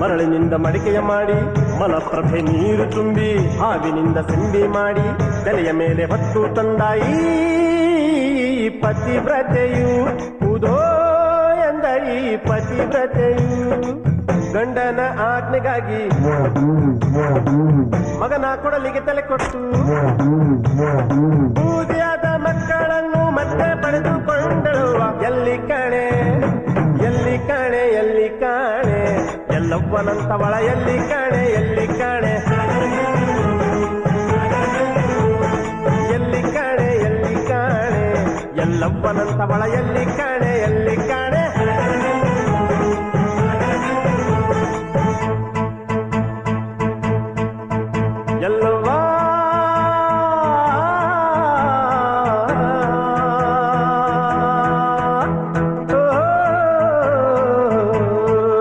ಮರಳಿನಿಂದ ಮಡಿಕೆಯ ಮಾಡಿ ಮಲಪ್ರಭೆ ನೀರು ತುಂಬಿ ಹಾವಿನಿಂದ ಸಿಂಬಿ ಮಾಡಿ ತಲೆಯ ಮೇಲೆ ಹೊತ್ತು ತಂದಾಯಿ ಪತಿವ್ರತೆಯು ಉದೋ ಎಂದ ಈ ಪತಿವ್ರತೆಯು ಗಂಡನ ಆಜ್ಞೆಗಾಗಿ ಮಗನ ಕೊಡಲಿಗೆ ತಲೆ ಕೊಟ್ಟು ಬೂದಿಯಾದ ಮಕ್ಕಳನ್ನು ಮತ್ತೆ ಪಡೆದುಕೊಂಡಳು ಎಲ್ಲಿ ಕಾಣೆ ಎಲ್ಲಿ ಕಾಣೆ ಎಲ್ಲಿ ಕಾಣೆ ಎಲ್ಲವ್ವನಂತವಳ ಎಲ್ಲಿ ಕಾಣೆ ಎಲ್ಲಿ ಕಾಣೆ ಎಲ್ಲಿ ಕಾಣೆ ಎಲ್ಲಿ ಕಾಣೆ ಎಲ್ಲವ್ವನಂತವಳ ಎಲ್ಲಿ ಕಾಣೆ ಎಲ್ಲಿ